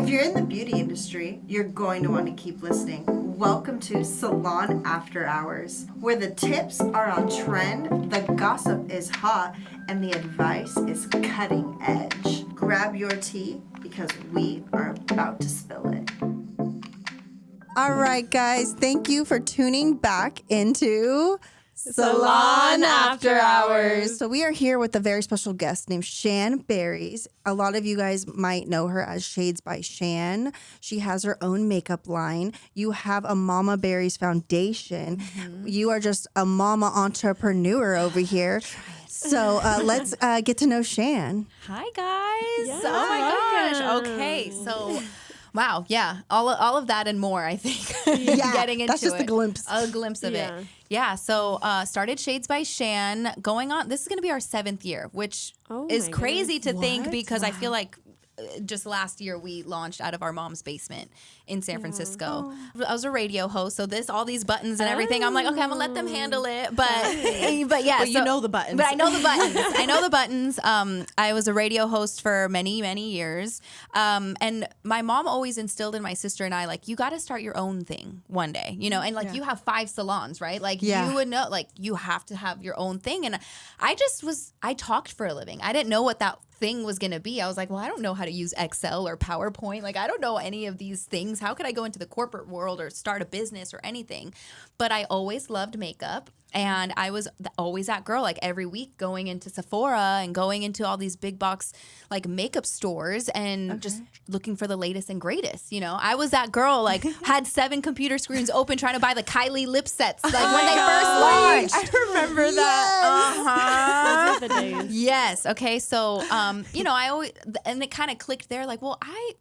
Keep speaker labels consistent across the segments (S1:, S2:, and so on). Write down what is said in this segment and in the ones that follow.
S1: If you're in the beauty industry, you're going to want to keep listening. Welcome to Salon After Hours, where the tips are on trend, the gossip is hot, and the advice is cutting edge. Grab your tea because we are about to spill it. All right, guys, thank you for tuning back into
S2: Salon After Hours.
S1: So we are here with a very special guest named Shan Berries. A lot of you guys might know her as Shades by Shan. She has her own makeup line. You have a MamaBerries Foundation. Mm-hmm. You are just a mama entrepreneur over here. So let's get to know Shan.
S2: Hi, guys.
S3: Yes,
S2: oh, my
S3: welcome.
S2: gosh. Okay, so... Wow, yeah, all of that and more, I think.
S1: Yeah,
S2: Getting into
S1: that's just
S2: it.
S1: a glimpse.
S2: A glimpse of it. Yeah, so started Shades by Shan, going on, this is going to be our 7th year, which is crazy to think because I feel like just last year we launched out of our mom's basement in San Francisco. I was a radio host, so all these buttons and everything, I'm like, okay, I'm gonna let them handle it. But yeah,
S3: but you know the buttons.
S2: But I know the buttons. I know the buttons. I was a radio host for many, many years. And my mom always instilled in my sister and I, like, you got to start your own thing one day, you know, and like you have 5 salons, right? Like you would know, like you have to have your own thing. And I talked for a living. I didn't know what that thing was going to be. I was like, well, I don't know how to use Excel or PowerPoint. Like, I don't know any of these things. How could I go into the corporate world or start a business or anything? But I always loved makeup. And I was always that girl, like every week going into Sephora and going into all these big box like makeup stores and just looking for the latest and greatest. You know, I was that girl, like had 7 computer screens open trying to buy the Kylie lip sets, like when they first launched.
S3: I remember that. Those are the days.
S2: Yes. Okay. So, you know, I always, and it kind of clicked there, like, well, I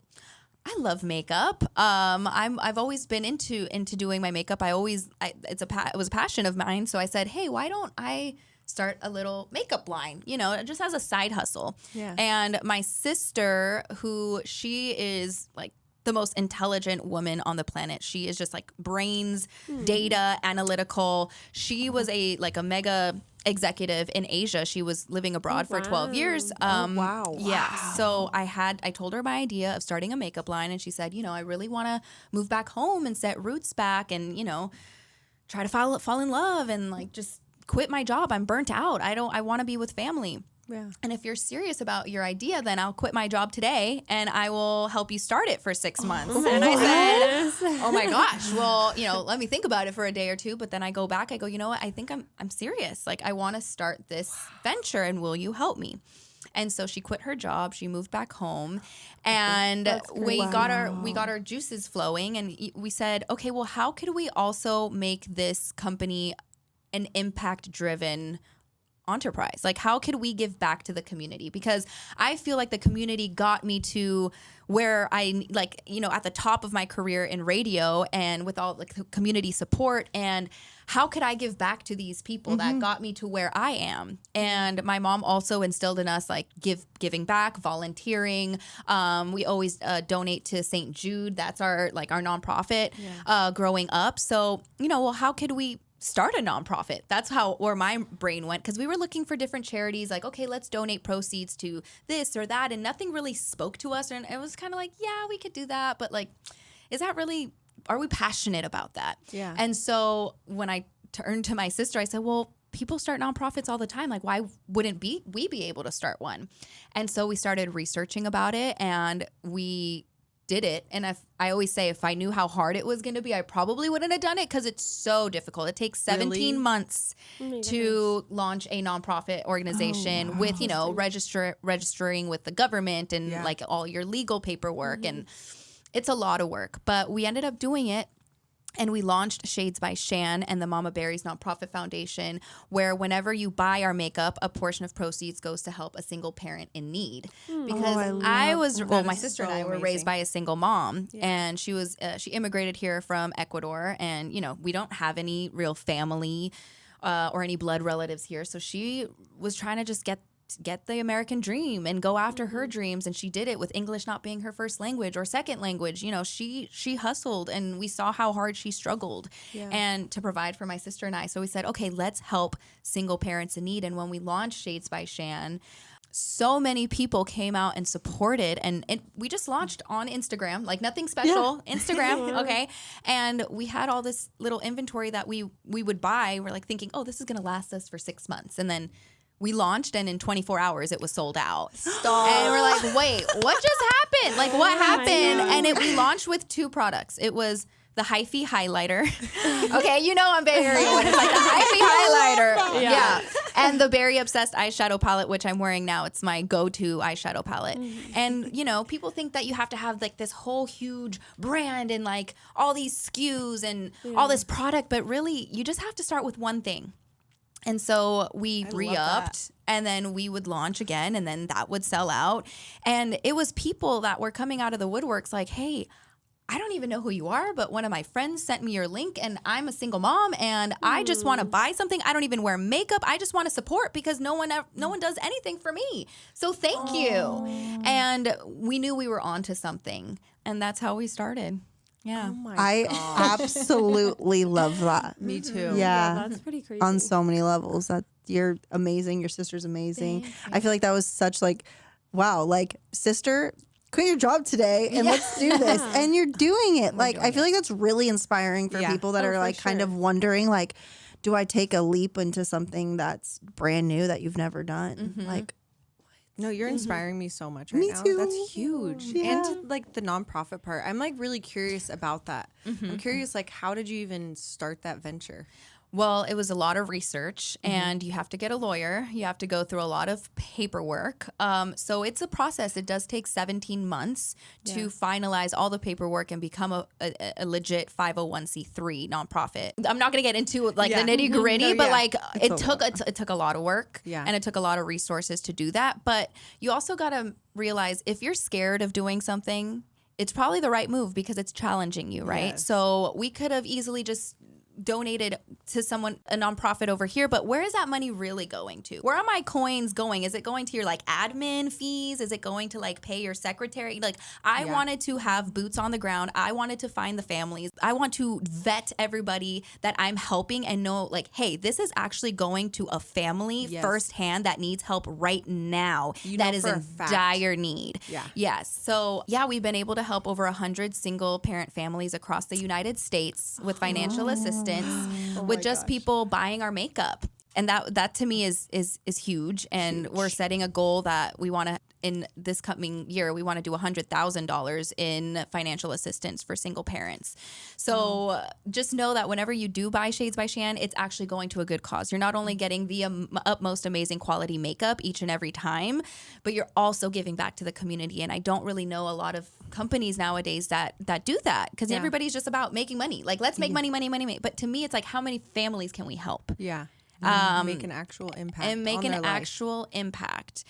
S2: love makeup. I've always been into doing my makeup. It was a passion of mine. So I said, hey, why don't I start a little makeup line, you know, just as a side hustle. Yeah. And my sister, who she is like the most intelligent woman on the planet. She is just like brains, data, analytical. She was a mega executive in Asia. She was living abroad for 12 years.
S1: Wow.
S2: Yeah. So I told her my idea of starting a makeup line, and she said, you know, I really want to move back home and set roots back and, you know, try to fall in love and like just quit my job. I'm burnt out. I want to be with family. Yeah. And if you're serious about your idea, then I'll quit my job today and I will help you start it for 6 months. And I said, oh my gosh, well, you know, let me think about it for a day or two. But then I go back, I go, you know what? I think I'm serious. Like, I want to start this venture and will you help me? And so she quit her job. She moved back home, and we got our juices flowing. And we said, okay, well, how could we also make this company an impact-driven enterprise? Like, how could we give back to the community? Because I feel like the community got me to where I, like, you know, at the top of my career in radio and with all the community support. And how could I give back to these people that got me to where I am? And my mom also instilled in us like giving back, volunteering. We always donate to St. Jude. That's our nonprofit growing up. So, you know, well, how could we start a nonprofit? That's where my brain went, because we were looking for different charities, like, okay, let's donate proceeds to this or that, and nothing really spoke to us. And it was kind of like, yeah, we could do that, but like, are we passionate about that? Yeah. And so when I turned to my sister, I said, well, people start nonprofits all the time. Like, why wouldn't we be able to start one? And so we started researching about it, and we did it. And I always say, if I knew how hard it was going to be, I probably wouldn't have done it, because it's so difficult. It takes 17 months to launch a nonprofit organization with, you know, registering with the government and like all your legal paperwork. And it's a lot of work, but we ended up doing it. And we launched Shades by Shan and the MamaBerries Nonprofit Foundation, where whenever you buy our makeup, a portion of proceeds goes to help a single parent in need. Because my sister and I were raised by a single mom, and she immigrated here from Ecuador, and, you know, we don't have any real family or any blood relatives here. So she was trying to just get the American dream and go after her dreams. And she did it with English not being her first language or second language. You know, she hustled, and we saw how hard she struggled and to provide for my sister and I. So we said, okay, let's help single parents in need. And when we launched Shades by Shan, so many people came out and supported, and we just launched on Instagram, like nothing special, Instagram, okay? And we had all this little inventory that we would buy. We're like thinking, oh, this is going to last us for 6 months. And then we launched, and in 24 hours, it was sold out. Stop. And we're like, wait, what just happened? Like, what happened? And we launched with 2 products. It was the Hyphy highlighter. Okay, you know I'm very when it's like the Hyphy highlighter. Yeah. And the Berry Obsessed eyeshadow palette, which I'm wearing now. It's my go-to eyeshadow palette. And, you know, people think that you have to have like this whole huge brand and like all these SKUs and all this product, but really you just have to start with one thing. And so we re-upped, and then we would launch again, and then that would sell out. And it was people that were coming out of the woodworks like, hey, I don't even know who you are, but one of my friends sent me your link, and I'm a single mom, and I just want to buy something. I don't even wear makeup. I just want to support because no one does anything for me. So thank you. And we knew we were onto something, and that's how we started. Yeah.
S3: Oh my
S4: I absolutely love that.
S3: Me too.
S4: Yeah.
S3: That's pretty crazy.
S4: On so many levels. That you're amazing. Your sister's amazing. I feel like that was such like, wow, like sister, quit your job today and let's do this. And you're doing it. Like, I feel like that's really inspiring for people that are like kind of wondering, like, do I take a leap into something that's brand new that you've never done? Like,
S5: no, you're inspiring me so much right
S4: Me
S5: now.
S4: too.
S5: That's huge.
S4: Yeah.
S5: And to, like the nonprofit part, I'm like really curious about that. I'm curious, like, how did you even start that venture?
S2: Well, it was a lot of research, and you have to get a lawyer. You have to go through a lot of paperwork. So it's a process. It does take 17 months to finalize all the paperwork and become a legit 501c3 nonprofit. I'm not going to get into like the nitty gritty, but like it took a lot of work, and it took a lot of resources to do that. But you also got to realize if you're scared of doing something, it's probably the right move because it's challenging you, right?
S5: Yes.
S2: So we could have easily just donated to someone, a nonprofit over here, but where is that money really going to? Where are my coins going? Is it going to your like admin fees? Is it going to like pay your secretary? Like I wanted to have boots on the ground. I wanted to find the families. I want to vet everybody that I'm helping and know like, hey, this is actually going to a family firsthand that needs help right now. That is in dire need. Yes. So we've been able to help over 100 single parent families across the United States with financial assistance. With just people buying our makeup. And that to me is huge. And we're setting a goal that we want to, in this coming year, we want to do $100,000 in financial assistance for single parents. So just know that whenever you do buy Shades by Shan, it's actually going to a good cause. You're not only getting the utmost amazing quality makeup each and every time, but you're also giving back to the community. And I don't really know a lot of companies nowadays that do that because everybody's just about making money. Like, let's make money. But to me, it's like, how many families can we help?
S5: Yeah. Make an actual impact.
S2: And make an actual impact.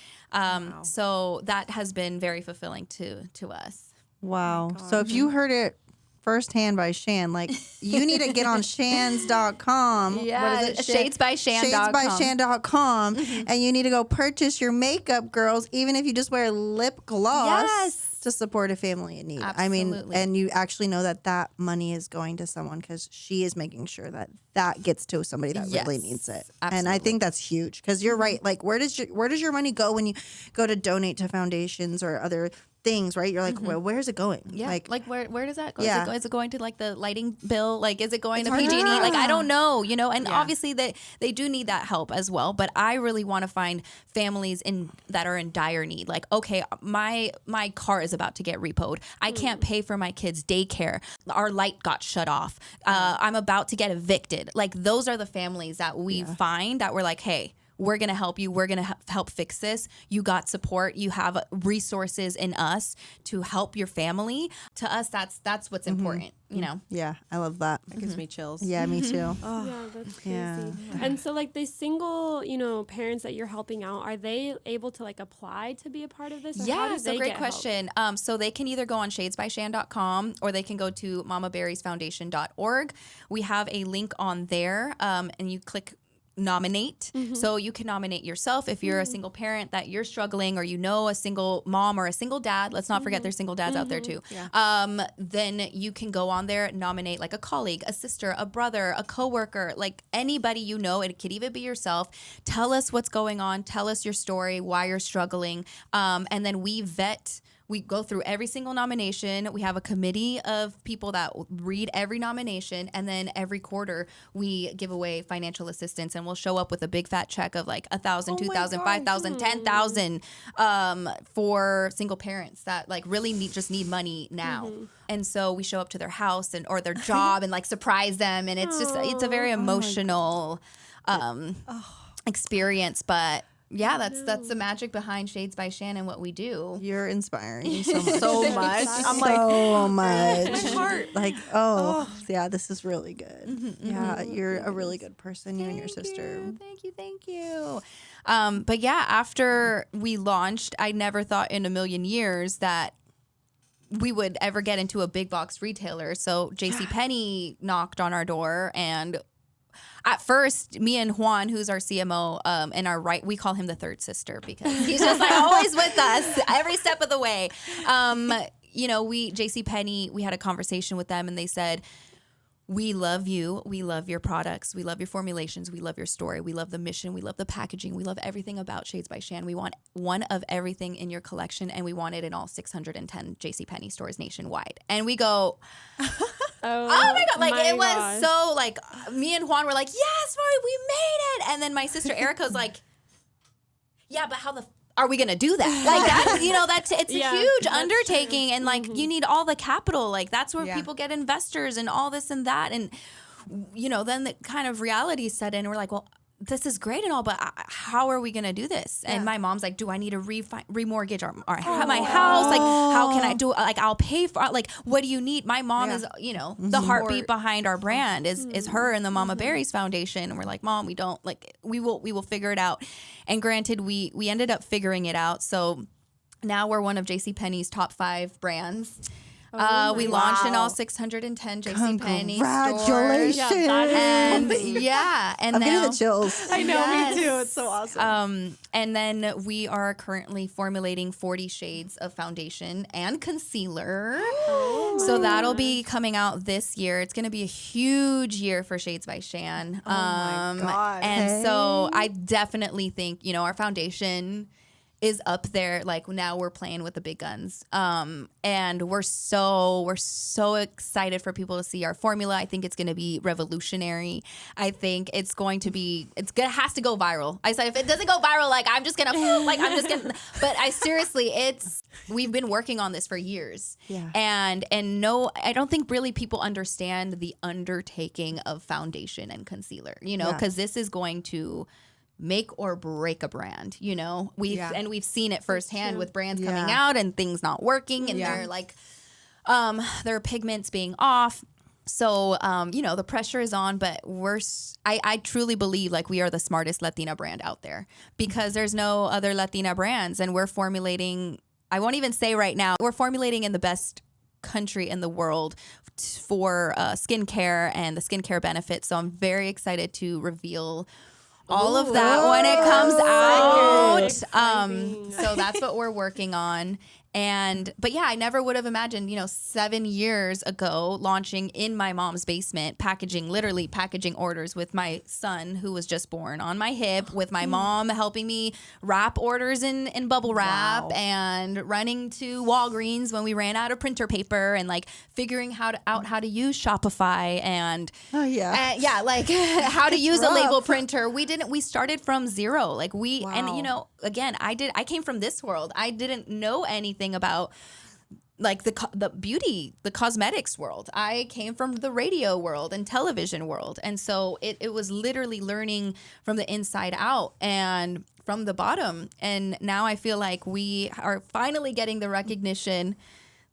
S2: So that has been very fulfilling to us.
S4: wow. So if you heard it firsthand by Shan, like you need to get on shans.com.
S2: Yeah,
S4: what is it?
S2: shadesbyshan.com.
S4: Shadesbyshan.com. And you need to go purchase your makeup, girls, even if you just wear lip gloss. To support a family in need.
S2: Absolutely.
S4: I mean, and you actually know that money is going to someone because she is making sure that gets to somebody that really needs it.
S2: Absolutely.
S4: And I think that's huge because you're right. Like, where does your money go when you go to donate to foundations or other things, right? You're like, well, where's it going?
S2: Yeah. Like where does that go?
S4: Yeah.
S2: Is it going to like the lighting bill? Like, is it going to PG&E? Like, I don't know, and obviously they do need that help as well. But I really want to find families that are in dire need. Like, okay, my car is about to get repoed. I can't pay for my kids' daycare. Our light got shut off. I'm about to get evicted. Like, those are the families that we find that we're like, hey, we're going to help you. We're going to help fix this. You got support. You have resources in us to help your family. To us, that's what's important,
S4: Yeah, I love that.
S5: That gives me chills.
S4: Yeah, me too.
S3: Yeah, that's crazy.
S4: Yeah.
S3: And so like the single, parents that you're helping out, are they able to like apply to be a part of this? Or how
S2: Yeah,
S3: do
S2: it's
S3: they
S2: a great
S3: get
S2: question. So they can either go on shadesbyshan.com or they can go to MamaBerriesFoundation.org. We have a link on there, and you click nominate. So you can nominate yourself if you're a single parent that you're struggling, or you know a single mom or a single dad. Let's not forget there's single dads out there too. Then you can go on there, nominate like a colleague, a sister, a brother, a coworker, like anybody you know. It could even be yourself. Tell us what's going on. Tell us your story, why you're struggling. And then we go through every single nomination. We have a committee of people that read every nomination. And then every quarter, we give away financial assistance. And we'll show up with a big fat check of like $1,000, $2,000, $5,000, $10,000 for single parents that like really just need money now. And so we show up to their house or their job and like surprise them. And it's a very emotional experience. But yeah, that's the magic behind Shades by Shan and what we do.
S4: You're inspiring me so much.
S5: So much. I'm like,
S4: So much.
S5: my heart.
S4: Like, yeah, this is really good. Yeah, you're a really good person, you and your sister.
S2: Thank you. But yeah, after we launched, I never thought in a million years that we would ever get into a big box retailer. So JCPenney knocked on our door, and at first, me and Juan, who's our CMO, and we call him the third sister because he's just like always with us every step of the way. JCPenney, we had a conversation with them, and they said, we love you. We love your products. We love your formulations. We love your story. We love the mission. We love the packaging. We love everything about Shades by Shan. We want one of everything in your collection, and we want it in all 610 JCPenney stores nationwide. And we go, oh my God. Like, it was so, like, me and Juan were like, yes, Mari, we made it. And then my sister Erica's like, yeah, but how the are we going to do that? Like, it's a huge undertaking. True. And like, you need all the capital. Like, that's where people get investors and all this and that. And, then the kind of reality set in. We're like, well, this is great and all, but how are we going to do this? And my mom's like, do I need to remortgage my house? Like, how can I do it? Like, I'll pay for, like, what do you need? My mom is, the heartbeat behind our brand is her and the MamaBerries Foundation. And we're like, Mom, we don't, like, we will figure it out. And granted, we ended up figuring it out. So now we're one of JCPenney's top 5 brands. We launched in all 610 JCPenney
S4: Congratulations!
S2: stores. And and
S4: I'm
S2: now,
S4: getting the chills.
S5: I know, me too. It's so awesome.
S2: And then we are currently formulating 40 shades of foundation and concealer. So that'll be coming out this year. It's going to be a huge year for Shades by Shan.
S5: Oh my God.
S2: And so I definitely think, our foundation is up there. Like, now we're playing with the big guns. And we're so excited for people to see our formula. I think it's going to be revolutionary. I think it's going to be, has to go viral. I said, if it doesn't go viral, like, but I seriously, we've been working on this for years.
S4: Yeah.
S2: And no, I don't think really people understand the undertaking of foundation and concealer, because this is going to make or break a brand. We've seen it firsthand with brands coming out and things not working, and they're like their pigments being off. So the pressure is on, but I truly believe like we are the smartest Latina brand out there, because there's no other Latina brands, and we're formulating, I won't even say right now, we're formulating in the best country in the world for skincare and the skincare benefits. So I'm very excited to reveal all of that when it comes out. So that's what we're working on. But yeah, I never would have imagined, 7 years ago, launching in my mom's basement, literally packaging orders with my son who was just born on my hip, with my mom helping me wrap orders in bubble wrap, and running to Walgreens when we ran out of printer paper, and like figuring out how to use Shopify and like how to use a label printer. We started from zero. Like again, I came from this world. I didn't know anything about like the beauty, the cosmetics world. I came from the radio world and television world. And so it was literally learning from the inside out and from the bottom. And now I feel like we are finally getting the recognition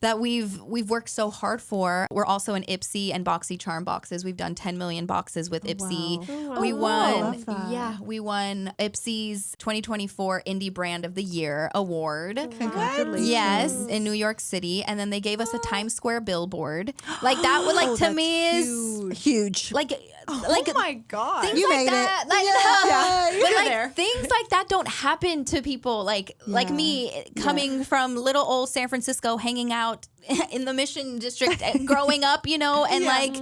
S2: that we've worked so hard for. We're also in Ipsy and Boxy Charm boxes. We've done 10 million boxes with Ipsy.
S4: Wow.
S3: Oh, wow.
S2: We
S3: Oh,
S2: won,
S4: love that.
S2: yeah, we won Ipsy's 2024 Indie Brand of the Year award.
S4: Congratulations.
S2: Yes, in New York City, and then they gave us a Times Square billboard. Like that would like to me is
S4: Huge.
S2: like
S5: Oh my God.
S2: things
S4: You
S2: like
S4: made
S2: that.
S4: it.
S2: Like,
S4: Yeah.
S2: but
S5: You're
S2: like
S5: there.
S2: things like that don't happen to people like me coming from little old San Francisco, hanging out in the Mission District, growing up, you know, and like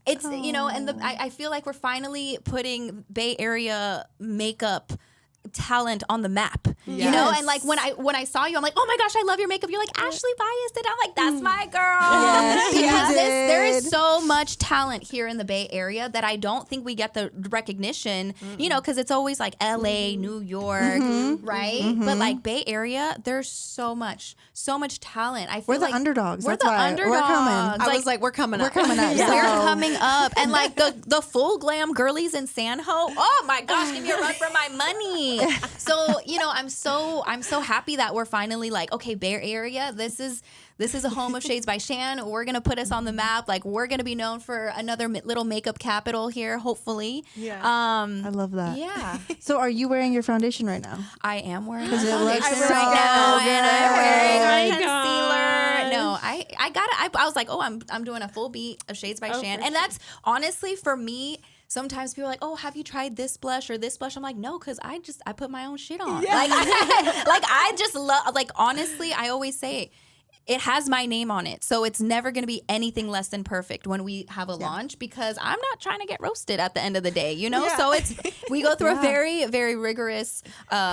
S2: it's you know, and I feel like we're finally putting Bay Area makeup talent on the map, you know, and like when I saw you, I'm like, oh my gosh, I love your makeup. You're like Ashley Bias, and I'm like, that's my girl.
S4: Yes, you
S2: Because there
S4: did.
S2: is so much talent here in the Bay Area that I don't think we get the recognition, you know, because it's always like LA, New York, right? But like Bay Area, there's so much talent. I feel
S4: We're the
S2: like
S4: underdogs.
S2: We're
S4: That's
S2: the
S4: why
S2: underdogs.
S4: we're coming.
S5: I was like, we're coming up.
S4: We're coming up.
S2: We're
S4: So-
S2: coming up, and like the full glam girlies in San Ho. Oh my gosh, give me a run for my money. So you know, I'm so happy that we're finally like, okay, Bay Area, this is a home of Shades by Shan. We're gonna put us on the map. Like we're gonna be known for another little makeup capital here, hopefully.
S5: Yeah.
S4: I love that.
S2: Yeah,
S4: So are you wearing your foundation right now?
S2: I am wearing
S4: Because it
S2: my
S4: looks
S2: foundation
S4: so
S2: right now, and I'm wearing my
S3: good.
S2: concealer. No, I got it. I was like, oh, I'm doing a full beat of Shades by Shan,
S3: for
S2: and that's honestly for me. Sometimes people are like, oh, have you tried this blush or this blush? I'm like, no, because I put my own shit on. Like, I just love, like, honestly, I always say it has my name on it. So it's never going to be anything less than perfect when we have a launch, because I'm not trying to get roasted at the end of the day, you know?
S5: Yeah.
S2: So we go through a very, very rigorous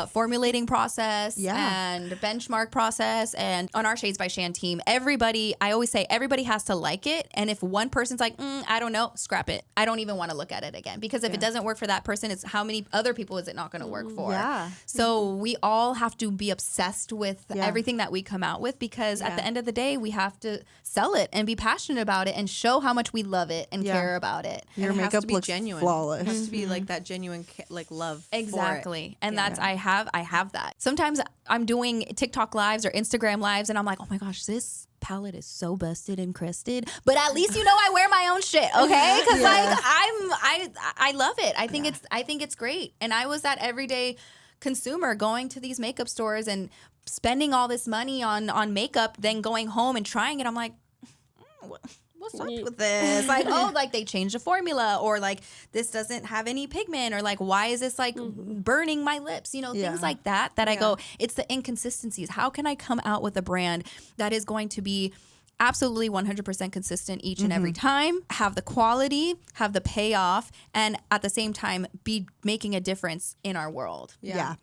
S2: formulating process and benchmark process. And on our Shades by Shan team, I always say everybody has to like it. And if one person's like, I don't know, scrap it. I don't even want to look at it again, because if it doesn't work for that person, it's how many other people is it not going to work for?
S4: Yeah.
S2: So we all have to be obsessed with everything that we come out with, because at the end of the day, we have to sell it and be passionate about it and show how much we love it and care about it.
S4: Your
S5: And it has
S4: makeup
S5: to be
S4: looks
S5: genuine.
S4: flawless.
S5: It has to be like that genuine like love.
S2: Exactly. And that's I have that. Sometimes I'm doing TikTok lives or Instagram lives and I'm like, oh my gosh, this palette is so busted and crusted, but at least you know I wear my own shit, okay? Because like I love it. I think it's great. And I was that everyday consumer going to these makeup stores and spending all this money on makeup, then going home and trying it. I'm like, what's up with this? Like, oh, like they changed the formula, or like this doesn't have any pigment, or like why is this like burning my lips? You know, things like that I go, it's the inconsistencies. How can I come out with a brand that is going to be absolutely 100% consistent each and every time, have the quality, have the payoff, and at the same time be making a difference in our world?
S4: Yeah.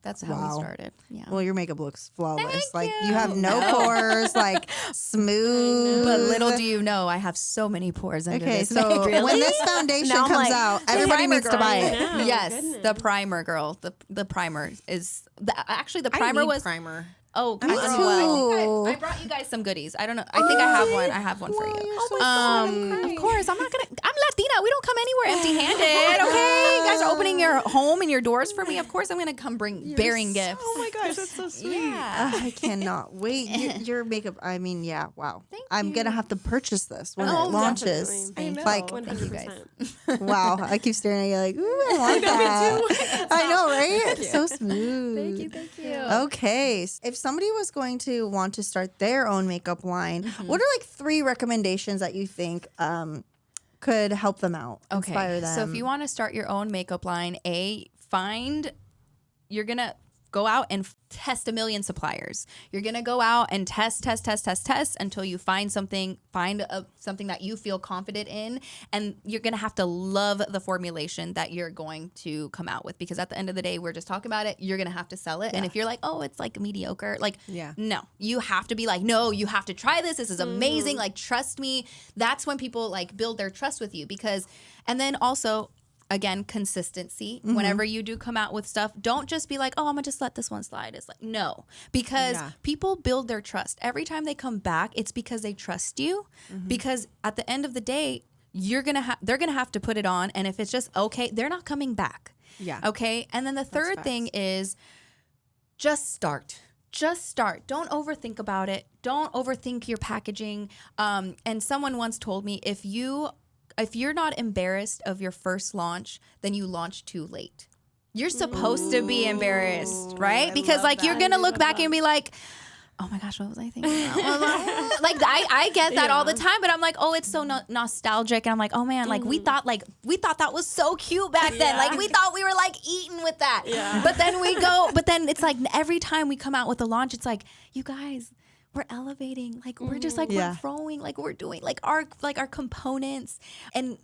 S2: That's how we started. Yeah.
S4: Well, your makeup looks flawless.
S2: Thank
S4: you have no pores, like smooth.
S2: But little do you know, I have so many pores under
S4: Okay,
S2: this.
S4: so when this foundation
S5: Now I'm
S4: comes
S5: like,
S4: out, everybody
S2: primer
S4: needs to
S2: girl.
S4: buy
S3: I
S4: it.
S3: know.
S2: Yes,
S3: Goodness.
S2: the primer, girl. The primer is actually the
S5: I
S2: primer
S5: need
S2: was
S5: primer.
S2: Oh,
S4: Me
S2: well,
S4: too.
S2: I brought you guys some goodies. I don't know. I think I have one. I have one for you.
S4: Oh my
S2: God, of course, I'm Latina. We don't come anywhere empty-handed. Okay, you guys are opening your home and your doors for me. Of course, I'm gonna come bearing gifts.
S5: Oh my gosh, that's so sweet.
S2: Yeah.
S4: I cannot wait. Your makeup, I mean, yeah, wow. I'm going to have to purchase this when
S3: Oh,
S4: it launches.
S3: definitely.
S5: I know.
S4: Like,
S3: 100%.
S4: wow. I keep staring at you like, ooh, I want that. I know, right? So smooth.
S3: Thank you.
S4: Okay. If somebody was going to want to start their own makeup line, what are like 3 recommendations that you think could help them out, inspire them?
S2: So if you want to start your own makeup line, you're going to go out and test a million suppliers. You're going to go out and test until you find something that you feel confident in. And you're going to have to love the formulation that you're going to come out with, because at the end of the day, we're just talking about it. You're going to have to sell it. And if you're like, oh, it's like mediocre, like, no, you have to be like, no, you have to try this. This is amazing. Like, trust me. That's when people like build their trust with you, and then also, again, consistency. Whenever you do come out with stuff, don't just be like, oh, I'm gonna just let this one slide. It's like, no, because people build their trust. Every time they come back, it's because they trust you. Because at the end of the day, they're gonna have to put it on, and if it's just okay, they're not coming back.
S5: Yeah.
S2: Okay. And then the third thing is just start. just start. Don't overthink about it. Don't overthink your packaging. And someone once told me, if you're not embarrassed of your first launch, then you launch too late. You're supposed to be embarrassed, right? Because like you're gonna look back and be like, oh my gosh, what was I thinking about? Like I get that all the time, but I'm like, oh, it's so nostalgic, and I'm like, oh man, like we thought that was so cute back then. Like we thought we were like eating with that. Yeah. But then it's like every time we come out with a launch, it's like, you guys, we're elevating, like we're just like we're growing, like we're doing like our components, and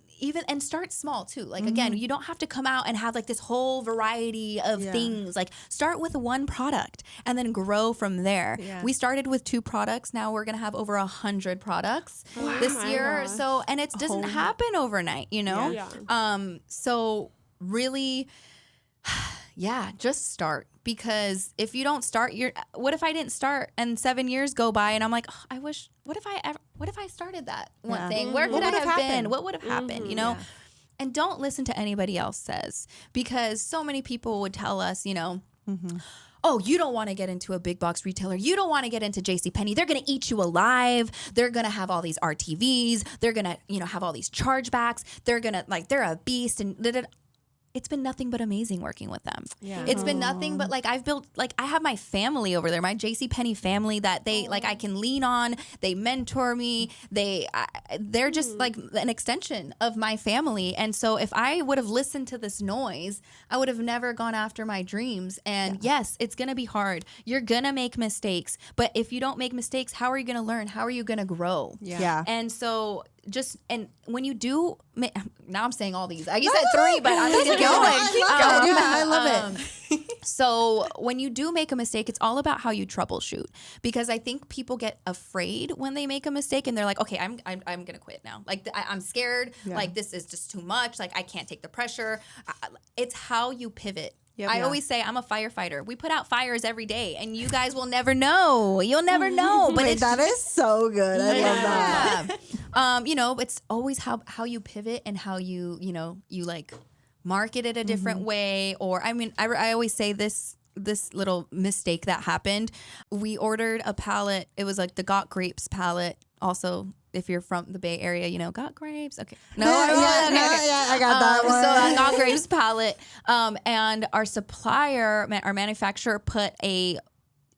S2: start small too. Like again, you don't have to come out and have like this whole variety of things. Like start with one product and then grow from there. Yeah. We started with 2 products. Now we're gonna have over 100 products this year. Gosh. So and it doesn't happen overnight, you know. Yeah. So really, just start. Because if you don't start, what if I didn't start and 7 years go by and I'm like, oh, what if I started that one thing? Where could I have been? What would have happened? You know? Yeah. And don't listen to anybody else says, because so many people would tell us, you know, oh, you don't want to get into a big box retailer. You don't want to get into JCPenney. They're going to eat you alive. They're going to have all these RTVs. They're going to, have all these chargebacks. They're going to they're a beast and it's been nothing but amazing working with them. Yeah. It's been nothing but I have my family over there, my JCPenney family that I can lean on. They mentor me. They're just like an extension of my family. And so if I would have listened to this noise, I would have never gone after my dreams. And yes, it's going to be hard. You're going to make mistakes. But if you don't make mistakes, how are you going to learn? How are you going to grow? Yeah. And so and when you do, now I'm saying all these. I said 3, but I'm just going. I love it. So when you do make a mistake, it's all about how you troubleshoot. Because I think people get afraid when they make a mistake, and they're like, okay, I'm gonna quit now. Like I'm scared. Yeah. Like this is just too much. Like I can't take the pressure. It's how you pivot. Yep, I always say I'm a firefighter. We put out fires every day, and you guys will never know. You'll never know. But
S4: that is so good. I love that.
S2: It's always how you pivot and how you like market it a different way. Or I always say this little mistake that happened. We ordered a pallet. It was like the Got Grapes pallet. Also, if you're from the Bay Area, Got Grapes. Okay. No, I got that one. So I Got Grapes palette. And our supplier, our manufacturer, put a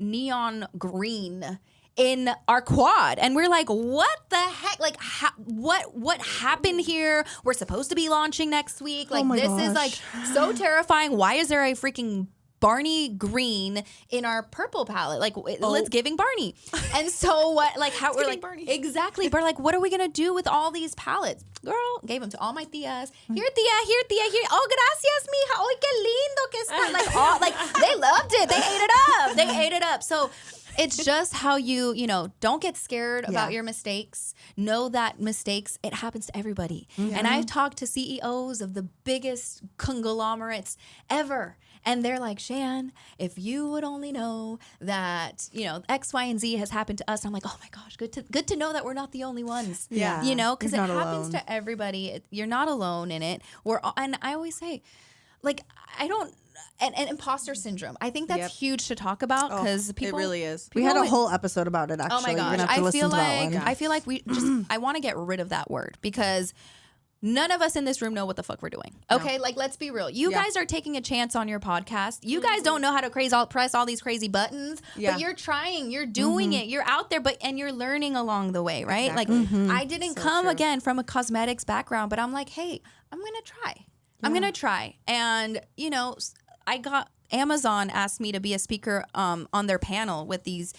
S2: neon green in our quad, and we're like, what the heck? Like, what happened here? We're supposed to be launching next week. Like, is like so terrifying. Why is there a freaking Barney green in our purple palette? Like, it's giving Barney. And so what, like, how we're like, Barney. Exactly. But like, what are we going to do with all these palettes? Girl, gave them to all my tias. Here, tia, here. Oh, gracias, mija. Oh, qué lindo que está. Like, they loved it. They ate it up. So it's just how you don't get scared about your mistakes. Know that mistakes, it happens to everybody. Yeah. And I've talked to CEOs of the biggest conglomerates ever. And they're like, Shan, if you would only know that, X, Y, and Z has happened to us. And I'm like, oh my gosh, good to know that we're not the only ones. Yeah. Because it happens to everybody. You're not alone in it. And I always say, like, and imposter syndrome. I think that's huge to talk about because people. It
S5: really is.
S4: We had a whole episode about it, actually.
S2: Oh my gosh.
S4: You're gonna have to listen to that one.
S2: I feel like I want to get rid of that word because none of us in this room know what the fuck we're doing. Okay, like let's be real. You guys are taking a chance on your podcast. You guys don't know how to press all these crazy buttons, but you're trying. You're doing it. You're out there, and you're learning along the way, right? Exactly. Like I didn't come again from a cosmetics background, but I'm like, hey, I'm gonna try. Yeah. I'm gonna try, and I got Amazon asked me to be a speaker on their panel with these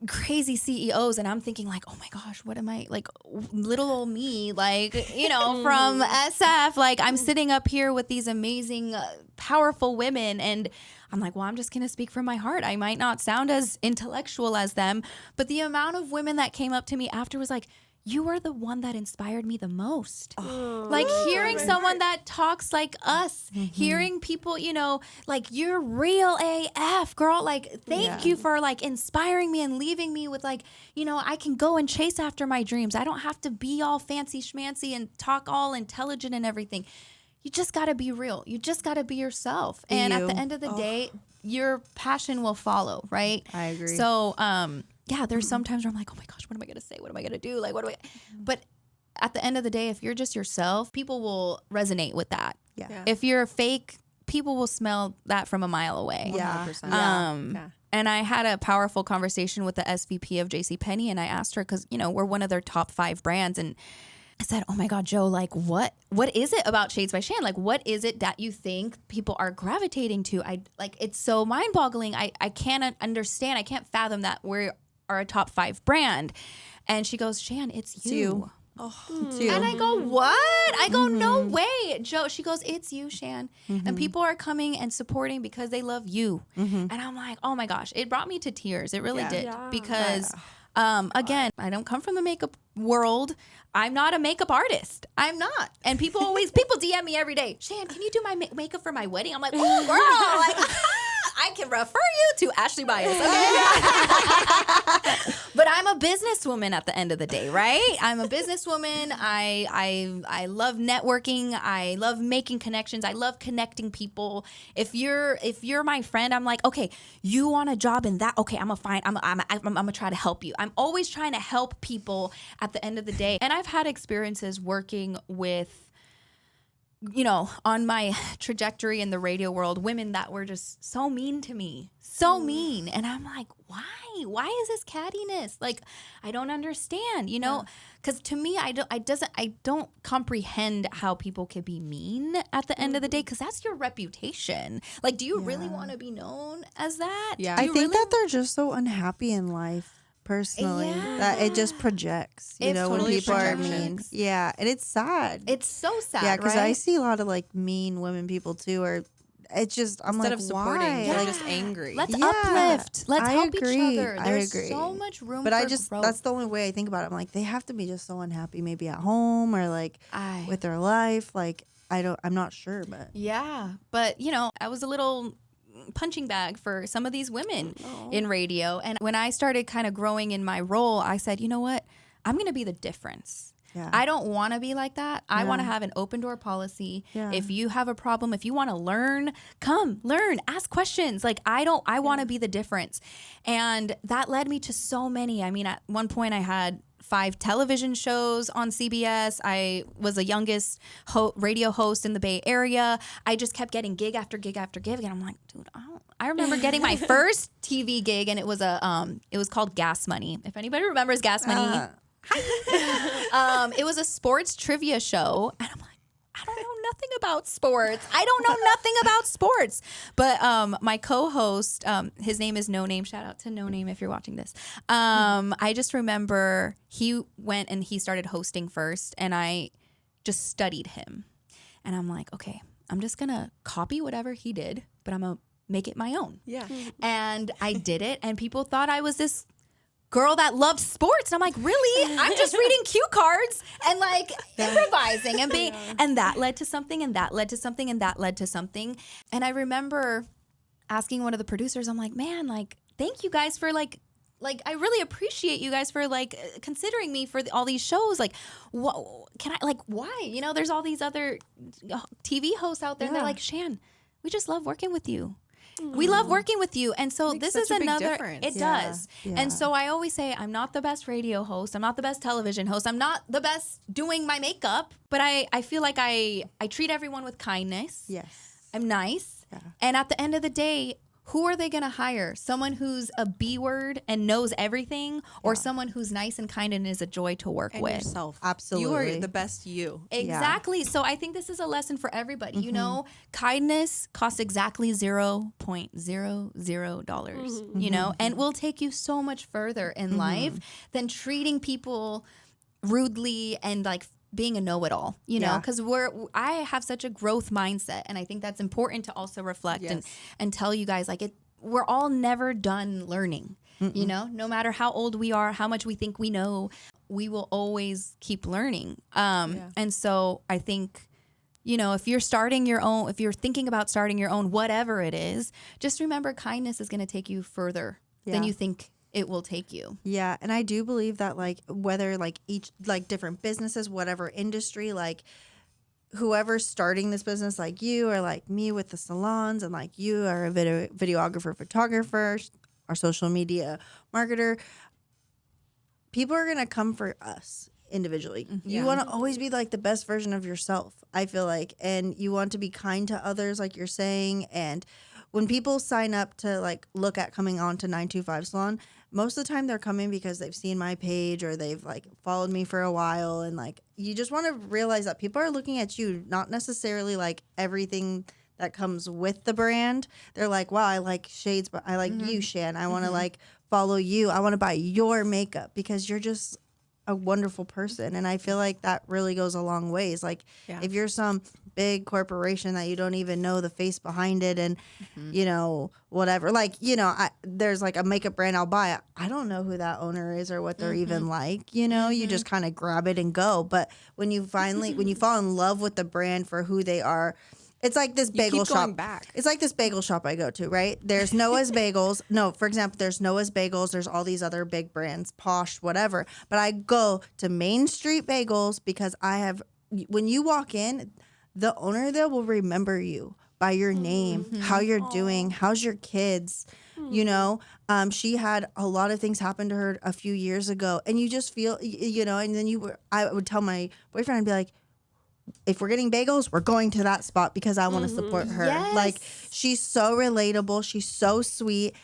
S2: crazy CEOs, and I'm thinking like, oh my gosh, what am I, like little old me, like from SF, like I'm sitting up here with these amazing powerful women, and I'm like, well, I'm just gonna speak from my heart. I might not sound as intellectual as them, but the amount of women that came up to me after was like, you are the one that inspired me the most. Like hearing someone that talks like us, hearing people, like you're real AF, girl. Like, thank you for like inspiring me and leaving me with like, I can go and chase after my dreams. I don't have to be all fancy schmancy and talk all intelligent and everything. You just got to be real. You just got to be yourself. And at the end of the day, your passion will follow, right?
S4: I agree.
S2: So, there's sometimes where I'm like, oh my gosh, what am I gonna say? What am I gonna do? Like, what do I? But at the end of the day, if you're just yourself, people will resonate with that.
S4: Yeah.
S2: If you're fake, people will smell that from a mile away.
S4: Yeah.
S5: 100%.
S2: Yeah. And I had a powerful conversation with the SVP of JCPenney, and I asked her, because, we're one of their top 5 brands, and I said, oh my God, Joe, like, what is it about Shades by Shan? Like, what is it that you think people are gravitating to? It's so mind boggling. I can't understand. I can't fathom that we are a top 5 brand. And she goes, Shan, it's you.
S4: It's you.
S2: And I go, what? I go, no way, Joe. She goes, it's you, Shan. And people are coming and supporting because they love you. And I'm like, oh my gosh, it brought me to tears. It really did.
S3: Yeah.
S2: Because, again, I don't come from the makeup world. I'm not a makeup artist. I'm not. And people DM me every day, Shan, can you do my makeup for my wedding? I'm like, oh, girl, like, I can refer you to Ashley Bias, okay? But I'm a businesswoman at the end of the day, right? I'm a businesswoman. I love networking. I love making connections. I love connecting people. If you're my friend, I'm like, okay, you want a job in that? Okay, I'm gonna try to help you. I'm always trying to help people at the end of the day. And I've had experiences working with, on my trajectory in the radio world, women that were just so mean to me, so mean. And I'm like, why? Why is this cattiness? Like, I don't understand, because to me, I don't comprehend how people can be mean at the end of the day, because that's your reputation. Like, do you really want to be known as that?
S5: Yeah.
S4: I think that they're just so unhappy in life. Personally, that it just projects,
S2: It's
S4: when
S2: totally
S4: people are mean.
S2: projections.
S4: Yeah, and it's sad.
S2: It's so sad.
S4: Yeah, because
S2: right?
S4: I see a lot of like mean women people too, or it's just I'm
S5: Instead
S4: like,
S5: of supporting,
S4: why?
S5: they're
S4: Like,
S5: just angry.
S2: Let's
S4: Yeah,
S2: uplift. Let's
S4: I
S2: help
S4: agree.
S2: each other.
S4: I
S2: There's
S4: agree.
S2: so much room
S4: but
S2: for
S4: I just
S2: growth.
S4: that's the only way I think about it. I'm like, they have to be just so unhappy, maybe at home or like
S2: Aye.
S4: with their life. Like I'm not sure, but
S2: Yeah, but I was a little punching bag for some of these women in radio. And when I started kind of growing in my role, I said, you know what? I'm going to be the difference.
S4: Yeah.
S2: I don't want to be like that. I want to have an open door policy.
S4: Yeah.
S2: If you have a problem, if you want to learn, come learn, ask questions. Like I want to be the difference. And that led me to so many. I mean, at one point I had 5 television shows on CBS. I was the youngest radio host in the Bay Area. I just kept getting gig after gig after gig, and I'm like, dude, I remember getting my first TV gig, and it was called Gas Money. If anybody remembers Gas Money, it was a sports trivia show, and I'm like, I don't know nothing about sports. I don't know nothing about sports. But my co-host, his name is No Name. Shout out to No Name if you're watching this. I just remember he went and he started hosting first, and I just studied him. And I'm like, okay, I'm just going to copy whatever he did, but I'm going to make it my own.
S5: Yeah.
S2: And I did it, and people thought I was this girl that loved sports. And I'm like, really? I'm just reading cue cards and like improvising and being, and that led to something, and that led to something, and that led to something. And I remember asking one of the producers, I'm like, man, like, thank you guys for like I really appreciate you guys for like considering me for all these shows. Like, what can I, like, why? There's all these other TV hosts out there. And they're like, Shan, we just love working with you. We love working with you. And so this is
S5: such a big
S2: another,
S5: difference.
S2: it
S4: Yeah.
S2: does.
S4: Yeah.
S2: And so I always say, I'm not the best radio host. I'm not the best television host. I'm not the best doing my makeup, but I feel like I treat everyone with kindness.
S4: yes.
S2: I'm nice.
S4: Yeah.
S2: And at the end of the day, who are they going to hire? Someone who's a B word and knows everything, or someone who's nice and kind and is a joy to work
S5: And
S2: with?
S5: yourself.
S4: Absolutely.
S5: You are the best you.
S2: Exactly. So I think this is a lesson for everybody. Kindness costs exactly $0.00, and will take you so much further in life than treating people rudely and like being a know-it-all,
S4: Yeah.
S2: because I have such a growth mindset, and I think that's important to also reflect and tell you guys, like, we're all never done learning. No matter how old we are, how much we think we know, we will always keep learning. And so I think, if you're if you're thinking about starting your own, whatever it is, just remember kindness is going to take you further than you think it will take you.
S4: Yeah, and I do believe that, like, whether like each, like, different businesses, whatever industry, like, whoever's starting this business, like you or like me with the salons, and like you are a videographer, photographer, our social media marketer, people are going to come for us individually. You want to always be like the best version of yourself, I feel like, and you want to be kind to others, like you're saying. And when people sign up to like look at coming on to 925 Salon, most of the time they're coming because they've seen my page or they've like followed me for a while. And like, you just want to realize that people are looking at you, not necessarily like everything that comes with the brand. They're like, wow, I like shades, but I like you, Shan. I want to like follow you. I want to buy your makeup because you're just a wonderful person. And I feel like that really goes a long ways. Like if you're some big corporation that you don't even know the face behind it and, you know, whatever, like, you know, there's like a makeup brand I'll buy. I don't know who that owner is or what they're even like, you know, you just kind of grab it and go. But when you finally, when you fall in love with the brand for who they are, it's like this bagel shop. It's like this bagel shop I go to, right? There's Noah's Bagels. No, for example, there's Noah's Bagels. There's all these other big brands, Posh, whatever. But I go to Main Street Bagels because I have, when you walk in, the owner there will remember you by your name, how you're doing, how's your kids, you know? She had a lot of things happen to her a few years ago. And you just feel, you know, and then I would tell my boyfriend, I'd be like, if we're getting bagels, we're going to that spot because I want to support her.
S2: Yes.
S4: Like, she's so relatable. She's so sweet.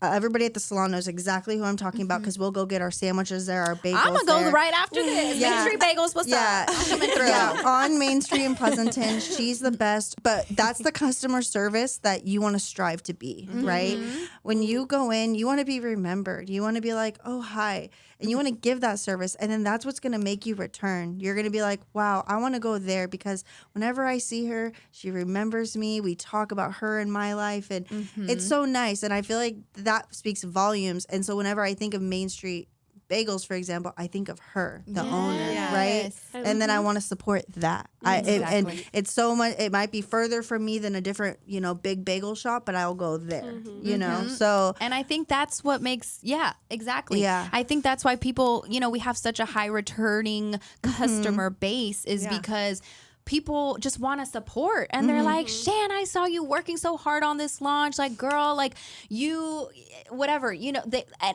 S4: Everybody at the salon knows exactly who I'm talking about because we'll go get our sandwiches there, our bagels
S2: I'm going to go right after this. Main Street Bagels, what's up? I'm coming through.
S4: Yeah, on Main Street in Pleasanton. She's the best. But that's the customer service that you want to strive to be, right? When you go in, you want to be remembered. You want to be like, oh, hi. And you want to give that service. And then that's what's going to make you return. You're going to be like, wow, I want to go there because whenever I see her, she remembers me. We talk about her in my life. And it's so nice. And I feel like that speaks volumes. And so whenever I think of Main Street Bagels, for example, I think of her, the owner, right? And then I want to support that. And it's so much, it might be further from me than a different, you know, big bagel shop, but I'll go there, you know? So,
S2: and I think that's what makes, exactly.
S4: Yeah.
S2: I think that's why people, you know, we have such a high returning customer base is because people just want to support and they're like, Shan, I saw you working so hard on this launch. Like, girl, like you, whatever, you know,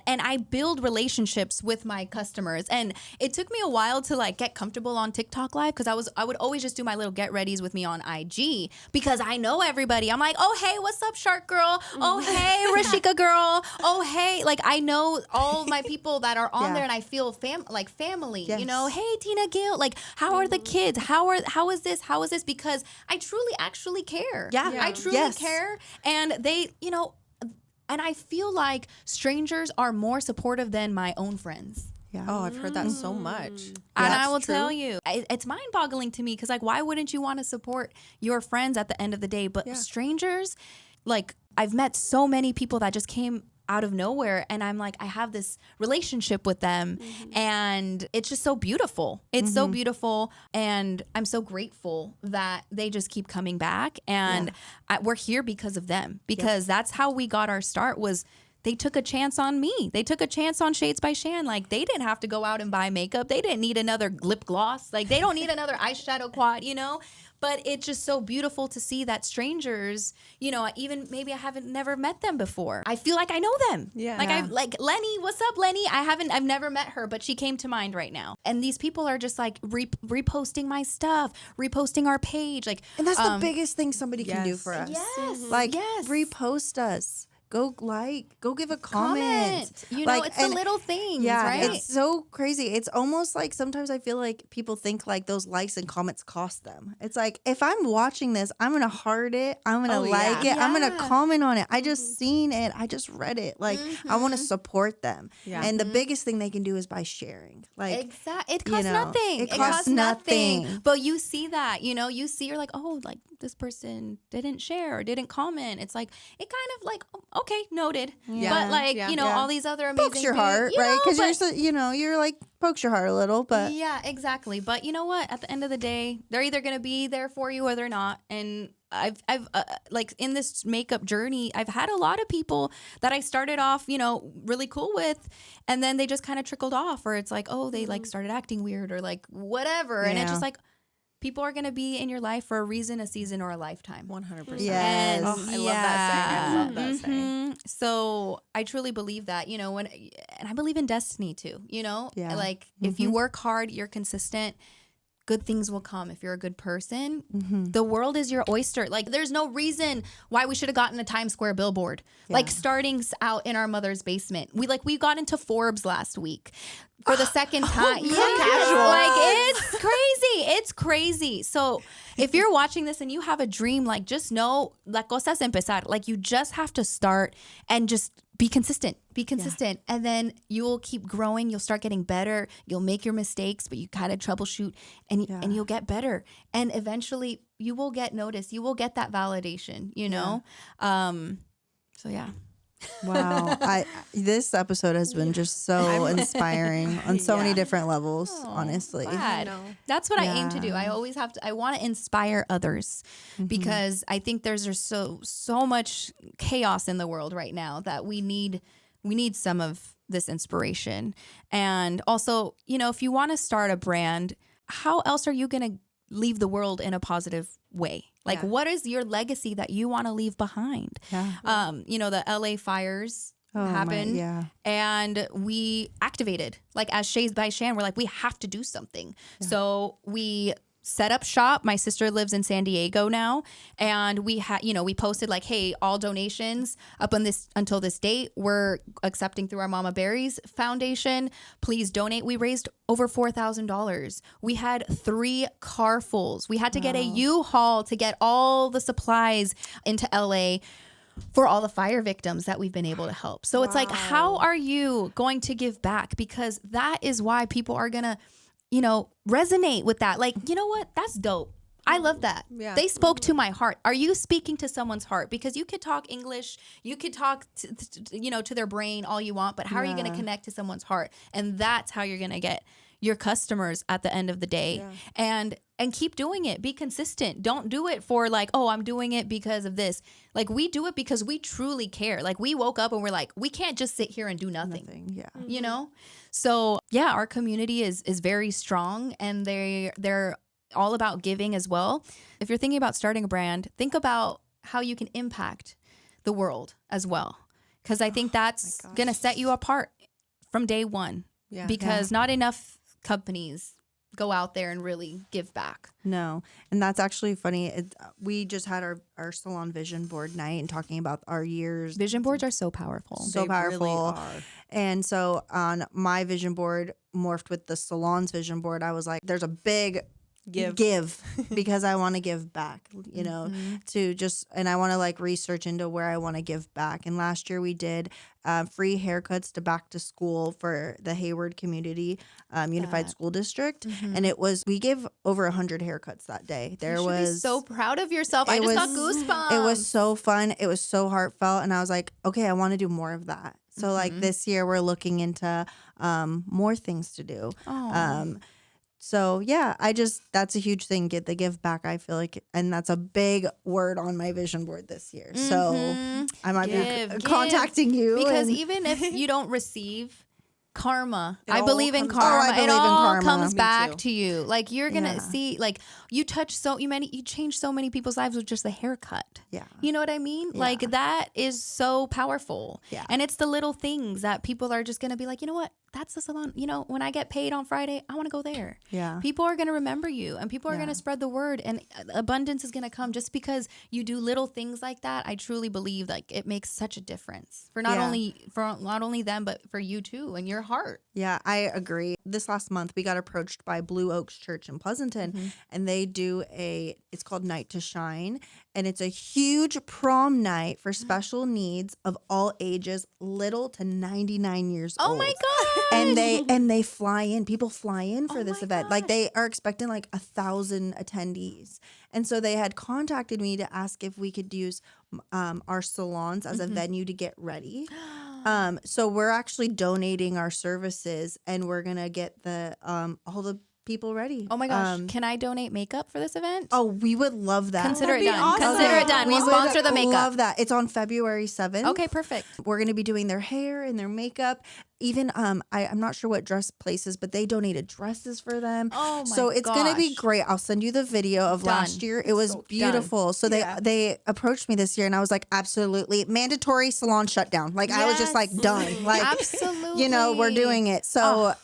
S2: and I build relationships with my customers. And it took me a while to like get comfortable on TikTok live because I would always just do my little get readies with me on IG because I know everybody. I'm like, oh, hey, what's up, Shark Girl? Oh, hey, Rashika Girl. Oh, hey, like I know all my people that are on there and I feel family, you know, hey, Tina Gill, like how are the kids? How is this? Because I truly actually care. I truly care. And they, you know, and I feel like strangers are more supportive than my own friends.
S4: yeah.
S5: Oh, I've heard that so much.
S2: And I will tell you, it's mind boggling to me because like, why wouldn't you want to support your friends at the end of the day? But strangers, like I've met so many people that just came out of nowhere and I'm like, I have this relationship with them and it's just so beautiful. It's so beautiful and I'm so grateful that they just keep coming back and we're here because of them because that's how we got our start was they took a chance on me. They took a chance on Shades by Shan. Like they didn't have to go out and buy makeup. They didn't need another lip gloss. Like they don't need another eyeshadow quad, you know? But it's just so beautiful to see that strangers, you know, even maybe I haven't never met them before. I feel like I know them.
S5: Yeah.
S2: Like Lenny, what's up, Lenny? I've never met her, but she came to mind right now. And these people are just like reposting my stuff, reposting our page. Like,
S4: And that's the biggest thing somebody can do for us.
S2: Yes.
S4: Like,
S2: yes.
S4: repost us. Go give a comment.
S2: You know, it's the little things, right?
S4: It's so crazy. It's almost like sometimes I feel like people think like those likes and comments cost them. It's like, if I'm watching this, I'm going to heart it. I'm going to like it. I'm going to comment on it. I just seen it. I just read it. Like, I want to support them.
S5: Yeah.
S4: And the biggest thing they can do is by sharing. Like,
S2: exactly. It costs nothing.
S4: It costs nothing.
S2: But you see that, you know, you're like, oh, like this person didn't share or didn't comment. It's like, it kind of like, okay, noted.
S4: Yeah.
S2: But like, you know, all these other amazing
S4: pokes your heart, right? Because you're like, pokes your heart a little, but
S2: yeah, exactly. But you know what? At the end of the day, they're either going to be there for you or they're not. And I've like in this makeup journey, I've had a lot of people that I started off, you know, really cool with, and then they just kind of trickled off, or it's like, oh, they like started acting weird or like whatever, and it's just like, people are going to be in your life for a reason, a season, or a lifetime.
S5: 100%.
S4: Yes.
S2: And
S5: Oh, I love that saying. I love that saying.
S2: So I truly believe that, you know, and I believe in destiny too, you know,
S4: Yeah.
S2: like if you work hard, you're consistent, good things will come. If you're a good person, the world is your oyster. Like there's no reason why we should have gotten a Times Square billboard, like starting out in our mother's basement. We got into Forbes last week for the second time. Like it's crazy. It's crazy. So if you're watching this and you have a dream, like just know la cosa es empezar. Like you just have to start and just be consistent. Be consistent. And then you will keep growing. You'll start getting better. You'll make your mistakes, but you kind of troubleshoot and you'll get better. And eventually you will get noticed. You will get that validation, you know? So yeah.
S4: Wow. This episode has been just so inspiring on so many different levels, honestly.
S2: Glad. That's what I aim to do. I always I want to inspire others because I think there's just so much chaos in the world right now that we need some of this inspiration. And also, you know, if you want to start a brand, how else are you going to leave the world in a positive way? Like, what is your legacy that you want to leave behind?
S4: Yeah.
S2: You know, the LA fires happened, and we activated. Like, as Shades by Shan, we're like, we have to do something. So we set up shop. My sister lives in San Diego now, and we posted like, hey, all donations up on until this date we're accepting through our MamaBerries Foundation. Please donate. We raised over $4,000. We had 3 carfuls. We had to get a U-Haul to get all the supplies into LA for all the fire victims that we've been able to help. So it's like, how are you going to give back? Because that is why people are gonna, you know, resonate with that. Like, you know what? That's dope. I love that.
S5: Yeah.
S2: They spoke to my heart. Are you speaking to someone's heart? Because you could talk English, you could talk, to their brain all you want, but how are you going to connect to someone's heart? And that's how you're going to get your customers at the end of the day. And keep doing it. Be consistent. Don't do it for like, oh, I'm doing it because of this. Like, we do it because we truly care. Like, we woke up and we're like, we can't just sit here and do nothing.
S4: Yeah.
S2: You know? So yeah, our community is very strong, and they're all about giving as well. If you're thinking about starting a brand, think about how you can impact the world as well. Because I think that's going to set you apart from day one.
S5: Yeah.
S2: Because not enough companies go out there and really give back.
S4: No. And that's actually funny. We just had our salon vision board night and talking about our years.
S2: Vision boards are so powerful.
S4: So
S5: They
S4: powerful.
S5: really are.
S4: And so on my vision board morphed with the salon's vision board, I was like, there's a big give because I want to give back, you know, and I want to like research into where I want to give back. And last year we did free haircuts to back to school for the Hayward Community Unified School District. And we gave over 100 haircuts that day.
S2: You should be so proud of yourself. I just got goosebumps.
S4: It was so fun. It was so heartfelt. And I was like, okay, I want to do more of that. So like this year we're looking into more things to do. So yeah, that's a huge thing. Get the give back. I feel like, and that's a big word on my vision board this year. So I might be contacting you
S2: because even if you don't receive karma, I
S5: all
S2: believe in
S5: comes
S2: karma.
S4: back. Oh, I
S2: It
S4: believe in
S2: all
S4: karma.
S2: comes
S5: Me
S2: back
S5: too.
S2: to you. Like you're gonna see, like you change so many people's lives with just a haircut.
S4: Yeah.
S2: You know what I mean? Like that is so powerful.
S4: Yeah.
S2: And it's the little things that people are just gonna be like, you know what? That's the salon. You know, when I get paid on Friday, I want to go there.
S4: Yeah.
S2: People are going to remember you, and people are going to spread the word, and abundance is going to come just because you do little things like that. I truly believe like it makes such a difference for not only them, but for you too and your heart.
S4: Yeah, I agree. This last month, we got approached by Blue Oaks Church in Pleasanton, and they do it's called Night to Shine, and it's a huge prom night for special needs of all ages, little to 99 years old.
S2: Oh my God.
S4: And they fly in. People fly in for this event. Like they are expecting like 1,000 attendees. And so they had contacted me to ask if we could use our salons as a venue to get ready. So we're actually donating our services, and we're gonna get all the people ready.
S2: Oh my gosh. Can I donate makeup for this event?
S4: Oh, we would love that.
S2: Consider it
S5: That'd be
S2: done.
S5: awesome.
S2: Consider it done. We'll
S4: We
S2: sponsor
S4: would
S2: the makeup.
S4: Love that. It's on February 7th.
S2: Okay, perfect.
S4: We're going to be doing their hair and their makeup. even I'm not sure what dress places, but they donated dresses for them.
S2: Oh my
S4: So it's gonna be
S2: gosh.
S4: great. I'll send you the video of
S2: Done.
S4: last year. It was beautiful. So they approached me this year, and I was like, absolutely mandatory salon shutdown. Like I was just like done. Like
S2: Absolutely.
S4: you know, we're doing it. So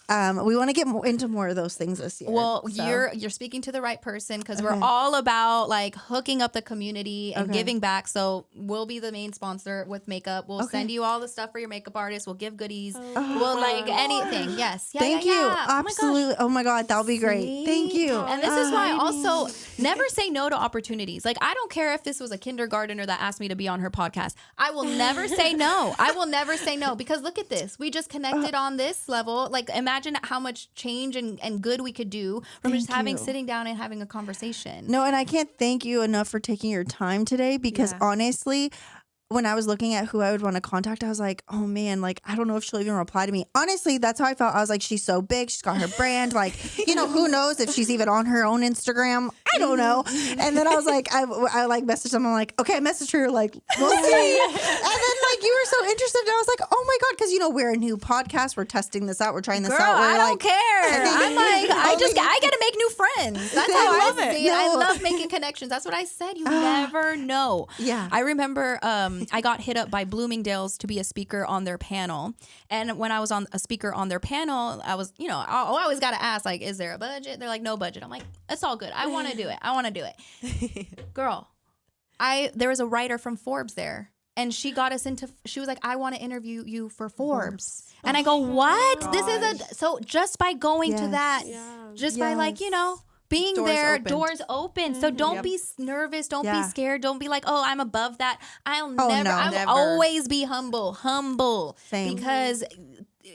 S4: we want to get into more of those things this year.
S2: Well,
S4: so.
S2: you're speaking to the right person because we're all about like hooking up the community and giving back. So we'll be the main sponsor with makeup. We'll send you all the stuff for your makeup artist. We'll give goodies. We'll like anything. Yes. Yeah,
S4: Thank
S2: yeah,
S4: you.
S2: yeah.
S4: Absolutely. Oh my God, that'll be great. Thank you.
S2: And this is why also never say no to opportunities. Like I don't care if this was a kindergartner that asked me to be on her podcast. I will never say no. I will never say no because look at this. We just connected on this level. Like imagine how much change and good we could do from just sitting down and having a conversation.
S4: No, and I can't thank you enough for taking your time today because honestly, when I was looking at who I would want to contact, I was like, oh man, like, I don't know if she'll even reply to me. Honestly, that's how I felt. I was like, she's so big. She's got her brand. Like, you know, who knows if she's even on her own Instagram? I don't know. And then I was like, I like messaged them. I'm like, okay, I messaged her. Like, we'll see. And then like, you were so interested. And I was like, oh my God. Cause you know, we're a new podcast. We're testing this out. We're trying this
S2: Girl,
S4: out. We're
S2: I don't care. I'm like, I got to make new friends. That's how I love it. I love making connections. That's what I said. You never know.
S4: Yeah.
S2: I remember I got hit up by Bloomingdale's to be a speaker on their panel. And when I was on a speaker on their panel, I was, you know, I always got to ask, like, is there a budget? They're like, no budget. I'm like, it's all good. I want to do it. I want to do it. Girl, there was a writer from Forbes there. And she got us into, she was like, I want to interview you for Forbes. And I go, what? This is so just by going to that, just by like, you know, being
S5: Doors
S2: there,
S5: opened.
S2: doors open. So don't be nervous. Don't be scared. Don't be like, oh, I'm above that. I will always be humble.
S4: Same.
S2: Because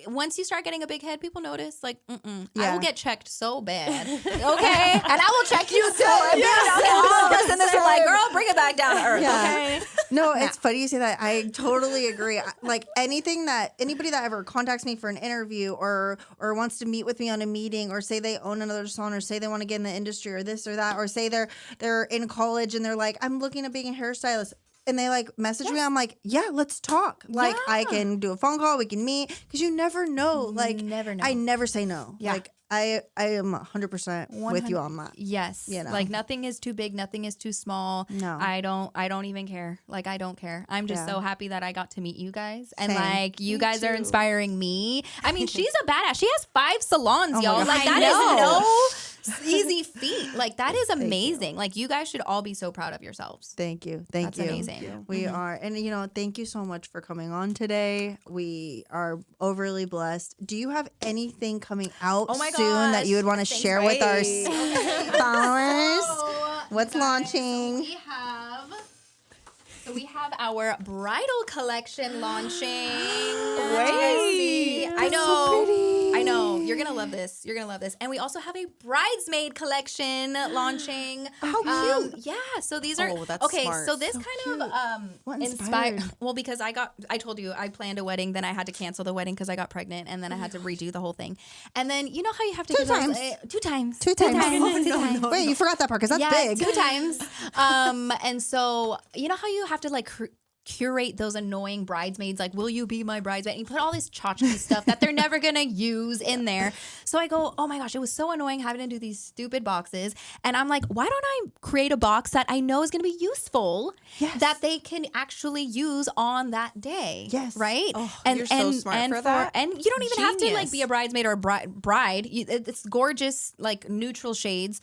S2: once you start getting a big head, people notice. Like, I will get checked so bad, okay? And I will check you too. All of us in this are like, girl, bring it back down to earth, okay?
S4: No, it's funny you say that. I totally agree. Like anybody that ever contacts me for an interview or wants to meet with me on a meeting or say they own another salon or say they want to get in the industry or this or that or say they're in college and they're like, I'm looking at being a hairstylist. And they like message me. I'm like, yeah, let's talk. Like I can do a phone call. We can meet because you never know. Like
S2: never know.
S4: I never say no. Yeah. Like I am 100% with you on that.
S2: Yes.
S4: You know?
S2: Like nothing is too big. Nothing is too small.
S4: No.
S2: I don't even care. Like I don't care. I'm just so happy that I got to meet you guys. And
S4: Same.
S2: like you guys are inspiring me. I mean, she's a badass. She has 5 salons, y'all.
S4: God.
S2: Like
S4: I
S2: that
S4: know.
S2: is no easy feat. Like that is amazing. Like you guys should all be so proud of yourselves.
S4: Thank you.
S2: That's amazing.
S4: We are. And, you know, thank you so much for coming on today. We are overly blessed. Do you have anything coming out
S2: Oh my
S4: soon that
S2: gosh.
S4: you would want to share with our followers?
S2: So,
S4: What's
S2: guys,
S4: launching?
S2: So we have our bridal collection launching.
S5: Wait,
S2: I know. I know. You're going to love this. You're going to love this. And we also have a bridesmaid collection launching.
S4: How cute.
S2: Yeah. So these are
S5: that's
S2: okay.
S5: smart.
S2: So this
S4: So
S2: kind
S4: cute.
S2: of
S4: What
S2: inspired.
S4: inspired?
S2: Well, because I told you I planned a wedding, then I had to cancel the wedding because I got pregnant, and then I had to redo the whole thing. And then you know how you have to
S4: Two
S2: give those-
S4: times.
S2: two times.
S4: Two times.
S2: Two times.
S4: Wait, you forgot that part because that's big.
S2: 2 times. And so you know how you have to like curate those annoying bridesmaids, like, will you be my bridesmaid? And you put all this tchotchke stuff that they're never gonna use in there. So I go, oh my gosh, it was so annoying having to do these stupid boxes. And I'm like, why don't I create a box that I know is gonna be useful, that they can actually use on that day?
S4: Yes.
S2: Right?
S5: Oh, you're so smart for that.
S2: And you don't even have to like
S5: Genius.
S2: be a bridesmaid or a bride. It's gorgeous, like neutral shades.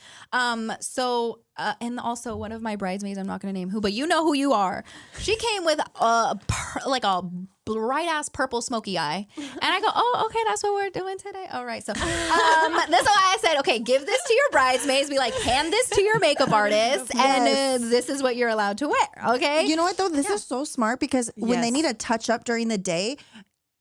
S2: And also one of my bridesmaids, I'm not going to name who, but you know who you are. She came with a bright ass purple smoky eye. And I go, oh, okay, that's what we're doing today. All right. So that's why I said, okay, give this to your bridesmaids. Be like, hand this to your makeup artist. And this is what you're allowed to wear. Okay.
S4: You know what, though? This is so smart because when they need a touch up during the day,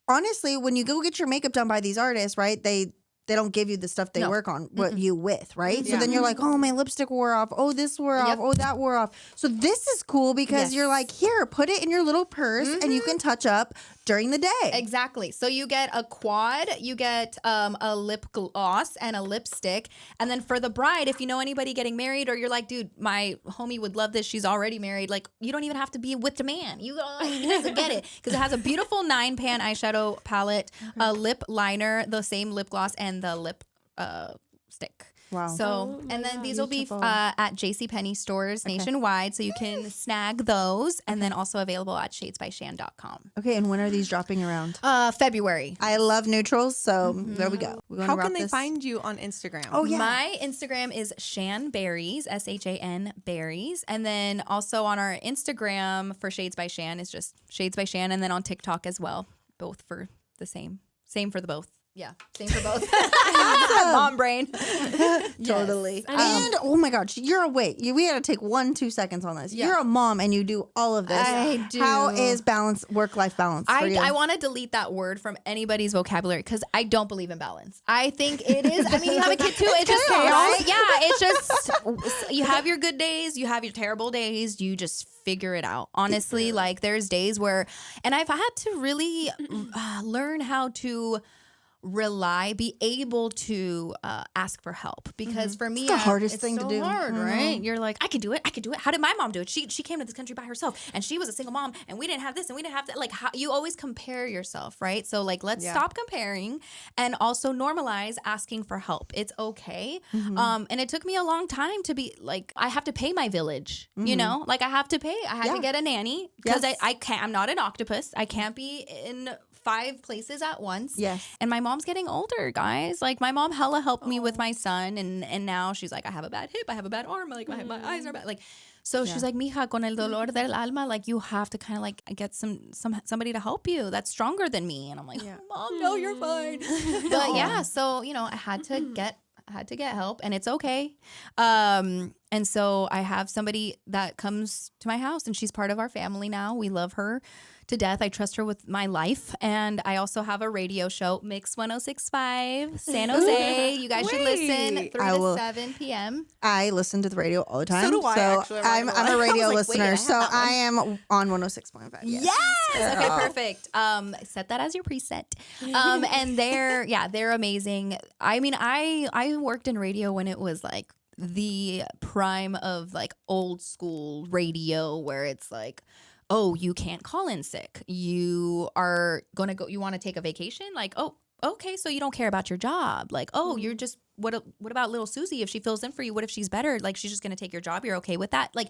S4: honestly, when you go get your makeup done by these artists, right, they don't give you the stuff they work on you with, right? So then you're like, oh, my lipstick wore off. Oh, this wore off. Oh, that wore off. So this is cool because you're like, here, put it in your little purse and you can touch up during the day.
S2: Exactly. So you get a quad, you get a lip gloss and a lipstick. And then for the bride, if you know anybody getting married or you're like, dude, my homie would love this. She's already married. Like, you don't even have to be with the man. You guys get it. Because it has a beautiful 9-pan eyeshadow palette, a lip liner, the same lip gloss, and the lip stick.
S4: Wow.
S2: So, and then these will be
S4: Beautiful.
S2: at JCPenney stores nationwide. So you can snag those, and then also available at shadesbyshan.com.
S4: Okay, and when are these dropping around?
S2: February.
S4: I love neutrals, so there we go. We wanna
S5: How
S4: wrap
S5: can they
S4: this-
S5: find you on Instagram?
S4: Oh, yeah.
S2: My Instagram is Shan Berries, SHAN Berries. And then also on our Instagram for Shades by Shan is just Shades by Shan. And then on TikTok as well, both for the same. Same for the both. Yeah, same for both. Mom brain.
S4: Totally.
S2: Yes.
S4: And oh my gosh, you're we had to take 1-2 seconds on this.
S2: Yeah.
S4: You're a mom and you do all of this.
S2: I do.
S4: How is work-life balance for you?
S2: I want to delete that word from anybody's vocabulary because I don't believe in balance. I think it is. I mean, you have a kid too. It's just
S4: chaos.
S2: right? Yeah. It's just you have your good days, you have your terrible days. You just figure it out. Honestly, like there's days where, and I've had to really learn how to be able to ask for help because for me
S4: the hardest
S2: it's
S4: thing to
S2: so
S4: do.
S2: hard, right? You're like, I could do it. How did my mom do it? She came to this country by herself and she was a single mom and we didn't have this and we didn't have that. Like how, you always compare yourself, right? So like let's stop comparing and also normalize asking for help. It's okay. And it took me a long time to be like, I have to pay my village, you know, like I have to pay. I had to get a nanny because
S4: Yes.
S2: I can't. I'm not an octopus. I can't be in 5 places at once.
S4: Yes.
S2: And my mom's getting older, guys. Like my mom hella helped me with my son and now she's like, I have a bad hip, I have a bad arm, like my eyes are bad. Like so she's like, mija, con el dolor del alma, like you have to kind of like get somebody to help you that's stronger than me. And I'm like, Mom, no, you're fine. But yeah, so you know, I had to get help and it's okay. And so I have somebody that comes to my house and she's part of our family now. We love her to death. I trust her with my life. And I also have a radio show, Mix 106.5, San Jose. You guys should listen 3 to 7 p.m.
S4: I listen to the radio all the time.
S5: So do I, actually, I'm not
S4: I'm
S5: gonna
S4: a
S5: lie.
S4: radio
S2: I was like,
S4: listener,
S2: wait, I
S4: so
S2: have that
S4: I am on 106.5. Yes.
S2: Okay, perfect. Set that as your preset. And they're amazing. I mean, I worked in radio when it was like the prime of like old school radio where it's like, oh, you can't call in sick. You are going to go, you want to take a vacation? Like, oh, okay, so you don't care about your job. Like, oh, you're just, what about little Susie? If she fills in for you, what if she's better? Like, she's just going to take your job. You're okay with that? Like,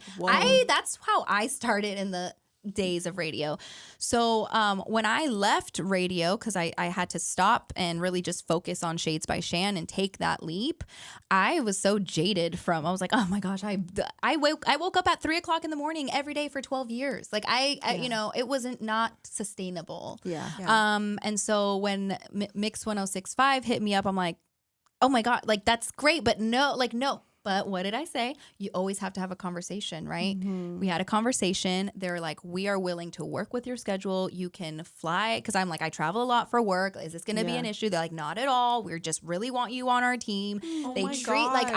S2: that's how I started in the days of radio. So when I left radio, because I had to stop and really just focus on Shades by Shan and take that leap, I was so jaded I was like, oh my gosh, I woke up at 3:00 in the morning every day for 12 years. Like I you know, it wasn't not sustainable.
S4: Yeah.
S2: And so when Mix 106.5 hit me up, I'm like, oh my God, like that's great, but no. But what did I say? You always have to have a conversation, right? We had a conversation. They're like, we are willing to work with your schedule. You can fly. Because I'm like, I travel a lot for work. Is this going to be an issue? They're like, not at all. We just really want you on our team. They treat like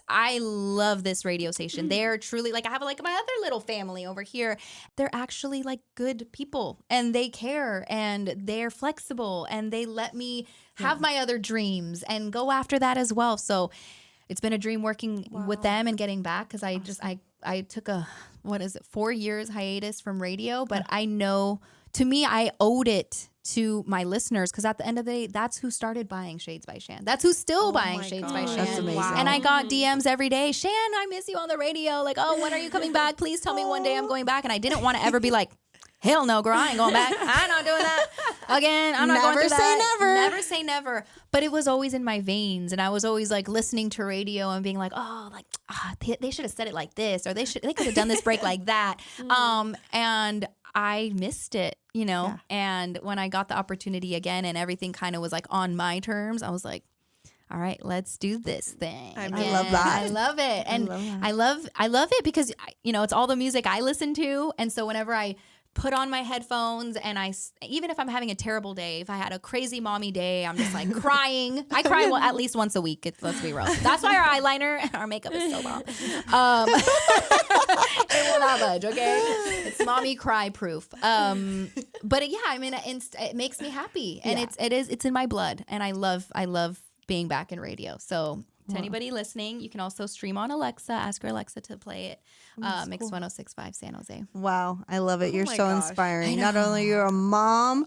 S2: I love this radio station. They're truly like, I have like my other little family over here. They're actually like good people and they care and they're flexible and they let me have my other dreams and go after that as well. So it's been a dream working with them and getting back because I took a 4 years hiatus from radio, but I know to me I owed it to my listeners because at the end of the day, that's who started buying Shades by Shan. That's who's still buying Shades by Shan.
S4: That's amazing.
S2: And I got DMs every day, Shan, I miss you on the radio. Like, oh, when are you coming back? Please tell me one day I'm going back. And I didn't want to ever be like, hell no, girl, I ain't going back. I'm not doing that again. I'm not going through that. Never say never. But it was always in my veins. And I was always like listening to radio and being like, oh, like they should have said it like this, or they could have done this break like that. And I missed it, you know? Yeah. And when I got the opportunity again and everything kind of was like on my terms, I was like, all right, let's do this thing.
S4: I love that.
S2: I love it. And I love it because, you know, it's all the music I listen to. And so whenever I put on my headphones and even if I'm having a terrible day, if I had a crazy mommy day, I'm just like crying. I cry at least once a week. Let's be real. That's why our eyeliner and our makeup is so bomb. It will not budge, okay? It's mommy cry proof. But yeah, I mean, it makes me happy, and it's in my blood, and I love being back in radio. So to anybody listening, you can also stream on Alexa. Ask your Alexa to play it. Mix 106.5 San Jose.
S4: Wow, I love it. You're
S5: my
S4: so
S5: gosh.
S4: inspiring. Not only you're a mom,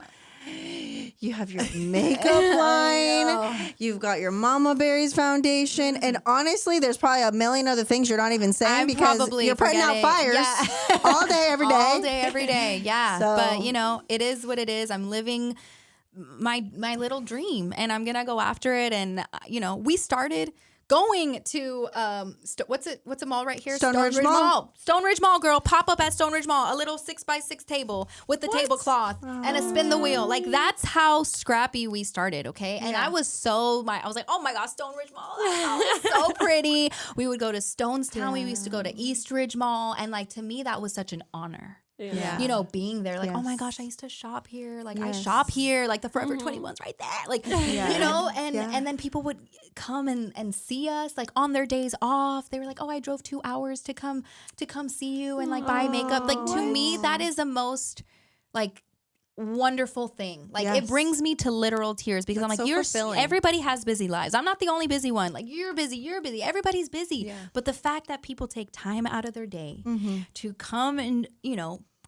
S4: you have your makeup line. You've got your MamaBerries Foundation, and honestly, there's probably a million other things you're not even saying
S2: I'm
S4: because
S2: probably
S4: you're putting out
S2: forgetting.
S4: fires all day, every day.
S2: All day, every day. Yeah.
S4: So-
S2: But it is what it is. I'm living my little dream, and I'm gonna go after it. And we started going to what's a mall right here?
S4: Stonebridge Mall.
S2: Stonebridge Mall, girl. Pop up at Stonebridge Mall. A little 6x6 table with the tablecloth and a spin the wheel. Like that's how scrappy we started. Okay, and I was I was like, oh my gosh, Stonebridge Mall. That was so pretty. We would go to Stonestown. We used to go to Eastridge Mall, and like to me, that was such an honor.
S5: Yeah.
S2: Being there, like, oh my
S4: Yes.
S2: gosh, I used to shop here. Like, I
S4: Yes.
S2: shop here. Like, the Forever 21's right there. Like, and then people would come and see us, like, on their days off. They were like, oh, I drove 2 hours to come see you and, like, buy makeup. Like, to me, that is the most, like, wonderful thing. Like, it
S4: Yes.
S2: brings me to literal tears because I'm
S5: That's
S2: like,
S5: so fulfilling.
S2: everybody has busy lives. I'm not the only busy one. Like, you're busy. Everybody's busy.
S5: Yeah.
S2: But the fact that people take time out of their day
S4: Mm-hmm.
S2: to come and,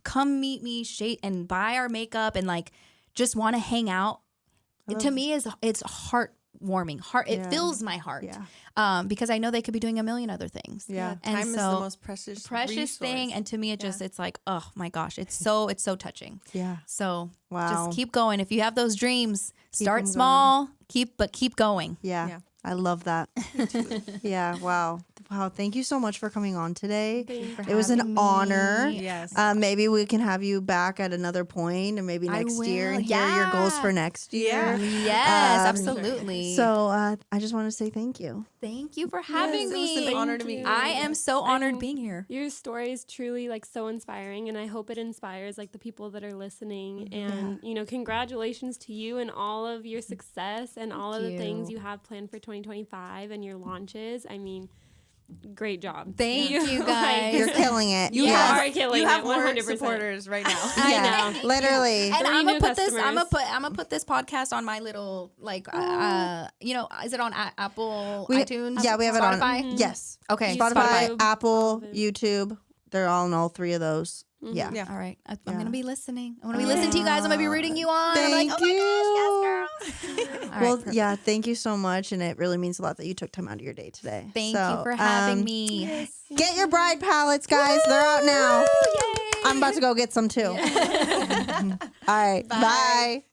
S2: come meet me, and buy our makeup and like just want to hang out, to me it's heartwarming. It fills my heart.
S4: Yeah.
S2: Because I know they could be doing a million other things.
S4: Yeah.
S2: And
S5: Time is the
S2: so
S5: most precious
S2: thing,
S5: resource.
S2: and to me it's like, oh my gosh, it's so touching.
S4: Yeah.
S2: So
S4: Wow.
S2: just keep going. If you have those dreams, start
S4: 'em
S2: small, keep going.
S4: Yeah.
S5: Yeah.
S4: I love that. Yeah. Wow. Wow. Thank you so much for coming on today. It was an honor.
S5: Yes.
S4: Maybe we can have you back at another point, and maybe
S2: I
S4: next year,
S2: will.
S4: and hear your goals
S2: Yeah.
S4: for next year.
S2: Yes,
S4: Um,
S2: absolutely.
S4: So I just want to say thank you.
S2: Thank you for having
S5: it
S2: me.
S5: was an honor to meet you.
S2: I am so honored
S3: mean,
S2: being here.
S3: Your story is truly like so inspiring, and I hope it inspires like the people that are listening. And congratulations to you and all of your success and all of the things you have planned for 2025 and your launches. I mean, great job.
S2: Thank you
S3: Like,
S2: guys.
S4: You're killing it.
S3: You
S4: Yes.
S3: are killing
S5: You have
S3: it.
S5: more
S3: 100%.
S5: supporters right now.
S4: Yeah.
S3: know.
S4: Literally.
S2: And
S3: 3
S2: I'm
S3: new
S2: gonna put this.
S3: customers.
S2: I'm gonna put this podcast on my little like. Is it on Apple,
S4: We-
S2: iTunes?
S4: Yeah, we have it on.
S2: Spotify?
S4: Yes.
S2: Okay.
S4: Spotify,
S3: YouTube,
S4: Apple,
S3: all of it.
S4: YouTube. They're all in all three of those. Yeah.
S5: Yeah.
S2: All right. I'm
S4: Yeah.
S2: gonna be listening. I'm gonna be listening to you guys. I'm gonna be rooting you on. I'm
S4: Thank
S2: like, oh my gosh,
S4: you.
S2: yes, girl. All right,
S4: Well,
S2: perfect.
S4: yeah, thank you so much. And it really means a lot that you took time out of your day today.
S2: Thank
S4: So,
S2: you for having me.
S4: Get your bride palettes, guys. They're out now. I'm about to go get some too. All right. Bye.